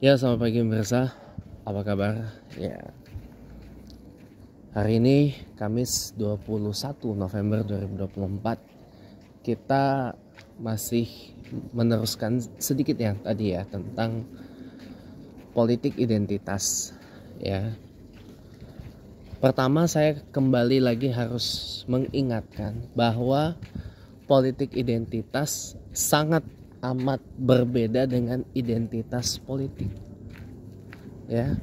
Ya, selamat pagi pemirsa. Apa kabar? Ya. Hari ini Kamis 21 November 2024. Kita masih meneruskan sedikit yang tadi ya tentang politik identitas. Ya. Pertama, saya kembali lagi harus mengingatkan bahwa politik identitas sangat amat berbeda dengan identitas politik. Ya.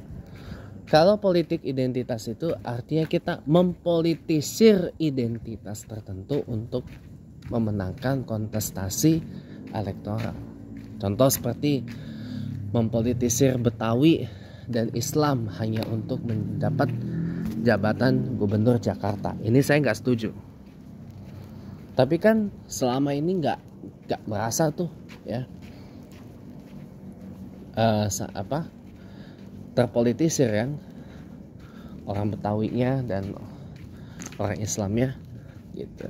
Kalau politik identitas itu artinya kita mempolitisir identitas tertentu untuk memenangkan kontestasi elektoral. Contoh seperti mempolitisir Betawi dan Islam hanya untuk mendapat jabatan gubernur Jakarta. Ini saya nggak setuju. Tapi kan selama ini nggak merasa tuh ya terpolitisir kan, orang Betawinya dan orang Islamnya gitu.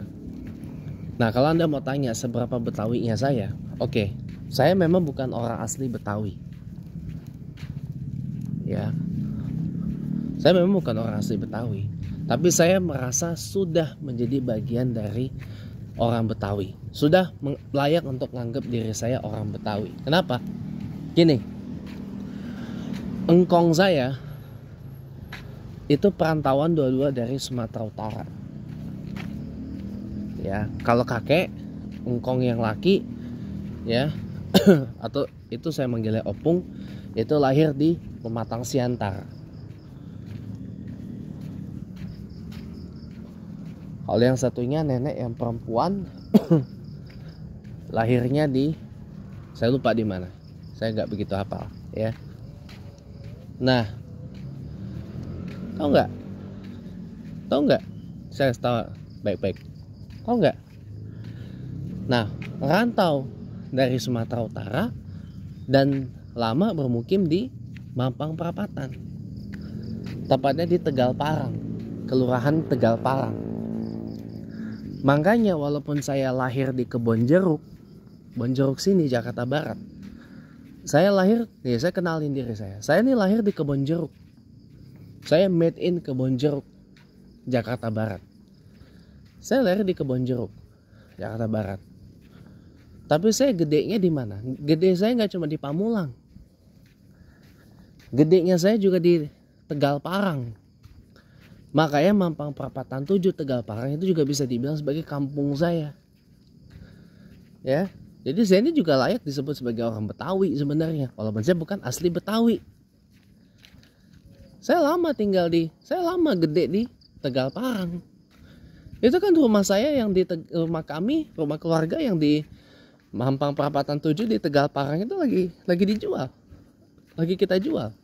Nah, kalau Anda mau tanya seberapa Betawinya saya, oke, saya memang bukan orang asli Betawi. Ya. Saya memang bukan orang asli Betawi, tapi saya merasa sudah menjadi bagian dari orang Betawi. Sudah layak untuk menganggap diri saya orang Betawi. Kenapa? Gini. Engkong saya itu perantauan dua-dua dari Sumatera Utara. Ya, kalau kakek engkong yang laki ya atau itu saya manggilnya opung, itu lahir di Pematang Siantar. Kalau yang satunya nenek yang perempuan lahirnya di, saya lupa di mana. Saya nggak begitu hafal ya. Nah, tahu nggak? Saya tahu baik-baik. Tahu nggak? Nah, merantau dari Sumatera Utara dan lama bermukim di Mampang Perapatan, tepatnya di Tegal Parang, Kelurahan Tegal Parang. Makanya walaupun saya lahir di Kebonjeruk sini Jakarta Barat, saya lahir, nih saya kenalin diri saya. Saya ini lahir di Kebonjeruk. Saya made in Kebonjeruk, Jakarta Barat. Saya lahir di Kebonjeruk, Jakarta Barat. Tapi saya gedenya di mana? Gede saya nggak cuma di Pamulang. Gedenya saya juga di Tegal Parang. Makanya Mampang Perapatan 7 Tegal Parang itu juga bisa dibilang sebagai kampung saya. Ya. Jadi saya ini juga layak disebut sebagai orang Betawi sebenarnya, walaupun saya bukan asli Betawi. Saya lama gede di Tegal Parang. Itu kan rumah saya yang di rumah keluarga yang di Mampang Perapatan 7 di Tegal Parang itu lagi dijual. Lagi kita jual.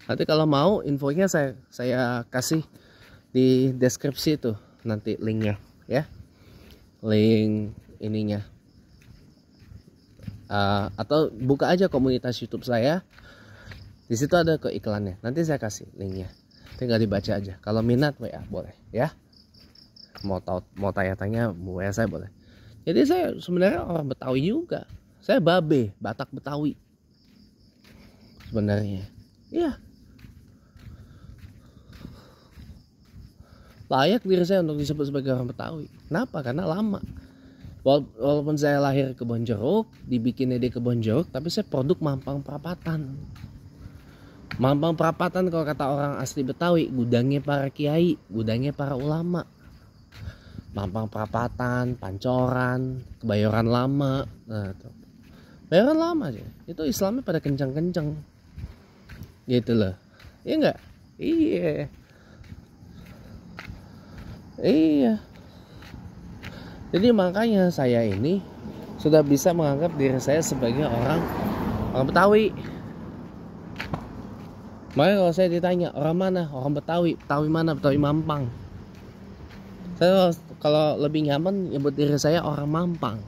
Nanti kalau mau infonya saya kasih di deskripsi itu nanti linknya ya. Link ininya atau buka aja komunitas YouTube saya, di situ ada ke iklannya, nanti saya kasih linknya, tinggal dibaca aja. Kalau minat WA boleh ya, mau tanya-tanya WA saya boleh. Jadi saya sebenarnya orang Betawi juga, saya Batak Betawi sebenarnya. Iya, layak diri saya untuk disebut sebagai orang Betawi. Kenapa? Karena lama. Walaupun saya lahir ke Kebonjeruk, dibikinnya di Kebonjeruk, tapi saya produk Mampang Perapatan. Mampang Perapatan kalau kata orang asli Betawi, gudangnya para kiai, gudangnya para ulama. Mampang Perapatan, Pancoran, Kebayoran Lama. Nah, itu. Kebayoran Lama aja. Itu Islamnya pada kencang-kencang. Gitu loh. Iya enggak? Iya. Iya. Jadi makanya saya ini sudah bisa menganggap diri saya sebagai orang Betawi. Makanya kalau saya ditanya orang mana, orang Betawi mana, Betawi Mampang. Saya kalau lebih nyaman nyebut diri saya orang Mampang.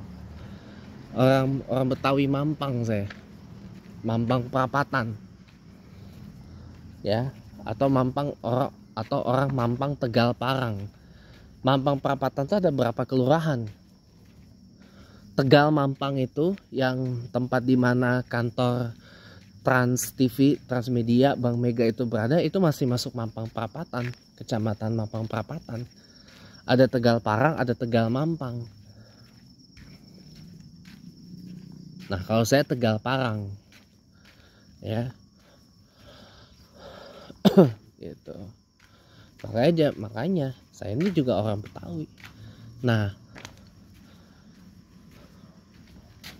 Orang Betawi Mampang saya. Mampang Perapatan. Ya, atau orang Mampang Tegal Parang. Mampang Perapatan itu ada berapa kelurahan? Tegal Mampang itu yang tempat di mana kantor Trans TV, Transmedia, Bank Mega itu berada, itu masih masuk Mampang Perapatan, Kecamatan Mampang Perapatan. Ada Tegal Parang, ada Tegal Mampang. Nah, kalau saya Tegal Parang, ya, gitu. Makanya saya ini juga orang Betawi. Nah,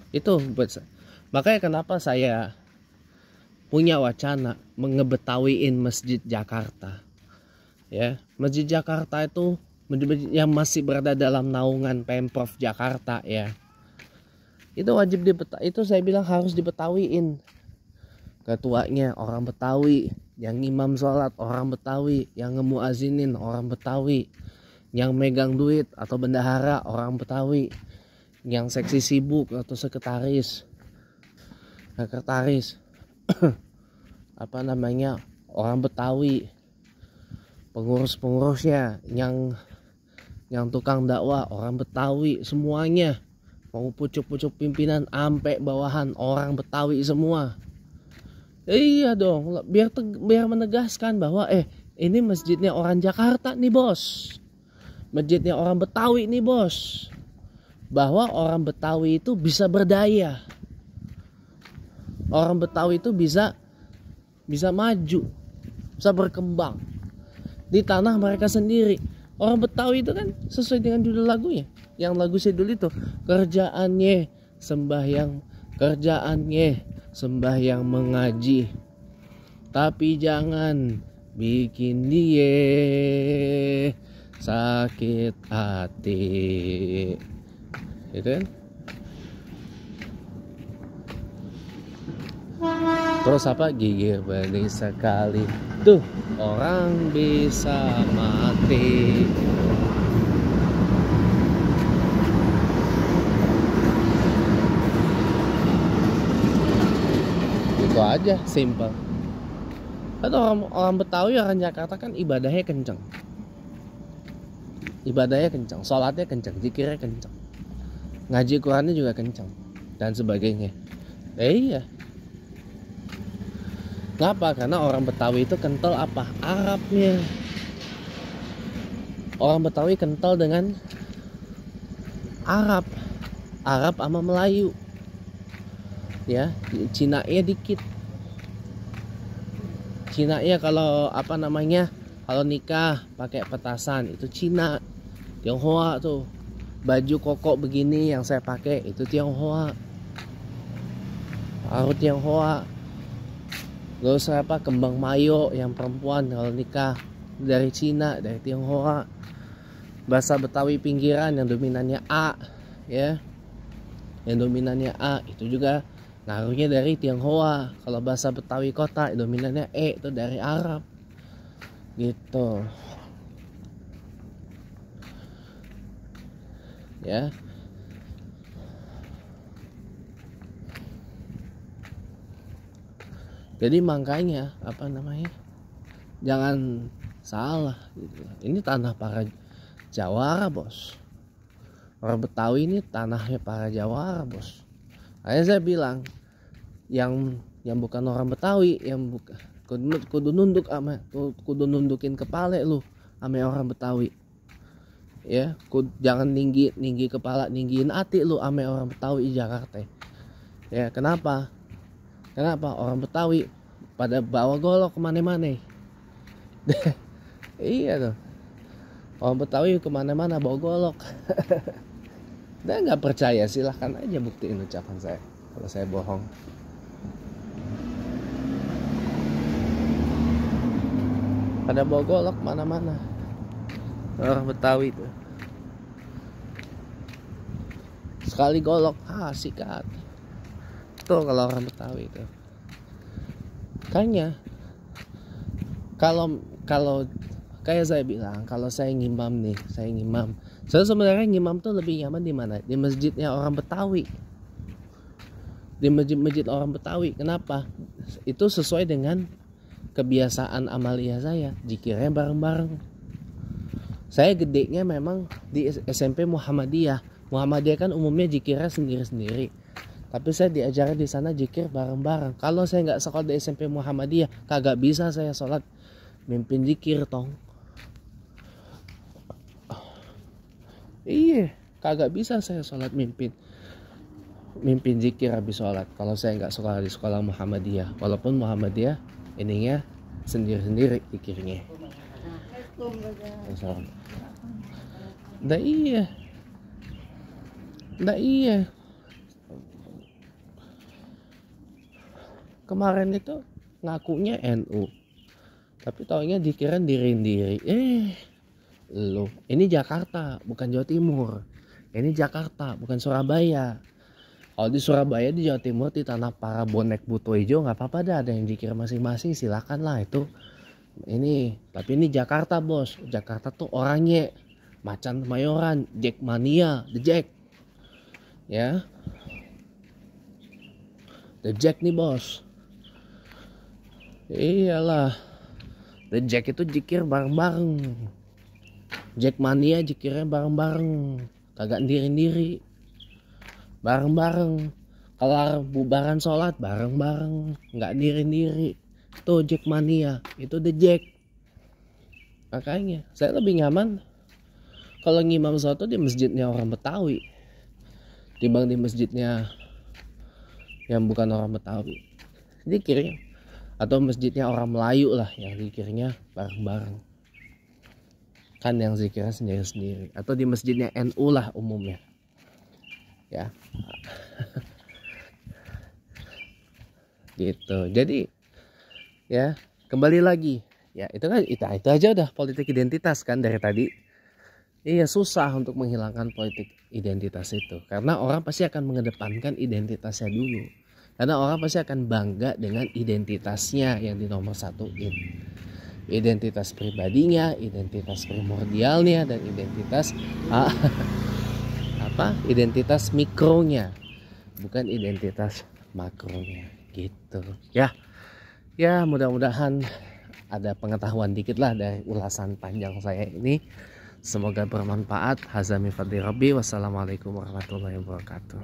itu makanya kenapa saya punya wacana mengebetawiin Masjid Jakarta. Ya, Masjid Jakarta itu yang masih berada dalam naungan Pemprov Jakarta, ya. Itu wajib itu saya bilang harus dibetawiin. Ketuanya orang Betawi, yang imam sholat orang Betawi, yang ngemuazinin orang Betawi, yang megang duit atau bendahara orang Betawi, yang seksi sibuk atau sekretaris apa namanya, orang Betawi, pengurusnya yang tukang dakwah orang Betawi semuanya, mau pucuk-pucuk pimpinan ampe bawahan orang Betawi semua. Iya dong, biar menegaskan bahwa ini masjidnya orang Jakarta nih bos, masjidnya orang Betawi nih bos, bahwa orang Betawi itu bisa berdaya, orang Betawi itu bisa maju, bisa berkembang di tanah mereka sendiri. Orang Betawi itu kan sesuai dengan judul lagunya, yang lagu sidul itu, kerjaannya sembahyang mengaji, tapi jangan bikin dia sakit hati. Itu kan. Terus apa, gigir bening sekali tuh orang bisa mati. Itu aja, simple. Kan orang Betawi, orang Jakarta kan ibadahnya kenceng, sholatnya kenceng, zikirnya kenceng, ngaji Qurannya juga kenceng, dan sebagainya. Iya. Kenapa? Karena orang Betawi itu kental apa? Arabnya. Orang Betawi kental dengan Arab sama Melayu. Ya, Cina-nya dikit. Cina-nya kalau kalau nikah pakai petasan itu Cina. Tionghoa tuh. Baju koko begini yang saya pakai itu Tionghoa. Baru Tionghoa. Gak usah kembang mayo yang perempuan kalau nikah dari Cina, dari Tionghoa. Bahasa Betawi pinggiran yang dominannya A, ya, yang dominannya A itu juga ngaruhnya dari Tionghoa. Kalau bahasa Betawi kota dominannya E, itu dari Arab, gitu, ya. Jadi makanya jangan salah gitu. Ini tanah para Jawara bos. Orang Betawi ini tanahnya para Jawara bos. Makanya saya bilang yang bukan orang Betawi, yang bukan kudu nundukin kepala lu sama orang Betawi. Ya, jangan tinggi kepala, tinggiin hati lu sama orang Betawi di Jakarta. Ya, kenapa orang Betawi pada bawa golok kemana-mana? Iya tuh, orang Betawi kemana-mana bawa golok. Dan nggak percaya, silahkan aja buktiin ucapan saya kalau saya bohong. Pada bawa golok mana-mana orang Betawi tuh. Sekali golok sikat. Tuh kalau orang Betawi itu. Makanya kalau kayak saya bilang, kalau saya ngimam, saya sebenarnya ngimam tuh lebih nyaman di mana? Di masjidnya orang Betawi. Di masjid orang Betawi. Kenapa? Itu sesuai dengan kebiasaan amalia saya, zikirnya bareng-bareng. Saya gedenya memang di SMP Muhammadiyah. Muhammadiyah kan umumnya zikirnya sendiri-sendiri. Tapi saya diajarin di sana zikir bareng-bareng. Kalau saya nggak sekolah di SMP Muhammadiyah, kagak bisa saya sholat mimpin zikir tong. Iya, kagak bisa saya sholat mimpin zikir habis sholat. Kalau saya nggak sekolah di sekolah Muhammadiyah, walaupun Muhammadiyah ininya sendiri-sendiri zikirnya. Nggak iya. Kemarin itu ngakunya NU, tapi taunya dikiran diri. Lo, ini Jakarta bukan Jawa Timur, ini Jakarta bukan Surabaya. Kalau di Surabaya, di Jawa Timur, di tanah para bonek buto hijau nggak apa-apa dah, ada yang dikir masing-masing, silakan lah itu. Ini, tapi ini Jakarta bos. Jakarta tuh orangnya Macan Kemayoran, Jackmania, The Jack, ya, The Jack nih bos. Iyalah, The Jack itu jikir bareng-bareng. Jackmania jikirnya bareng-bareng, kagak sendiri-sendiri, bareng-bareng. Kelar bubaran sholat bareng-bareng, nggak sendiri-sendiri. Tuh Jackmania, itu The Jack. Makanya saya lebih nyaman kalau ngimam sholat di masjidnya orang Betawi dibanding di masjidnya yang bukan orang Betawi. Dikirnya atau masjidnya orang Melayu lah yang zikirnya bareng-bareng, kan yang zikirnya sendiri-sendiri, atau di masjidnya NU lah umumnya ya. Gitu. Jadi ya kembali lagi ya, itu kan itu aja udah politik identitas kan dari tadi. Iya, susah untuk menghilangkan politik identitas itu karena orang pasti akan mengedepankan identitasnya dulu. Karena orang pasti akan bangga dengan identitasnya yang dinomor satuin. Identitas pribadinya, identitas primordialnya, dan identitas identitas mikronya, bukan identitas makronya gitu. Ya mudah-mudahan ada pengetahuan dikit lah dari ulasan panjang saya ini. Semoga bermanfaat. Hazami fadli rabbi. Wassalamualaikum warahmatullahi wabarakatuh.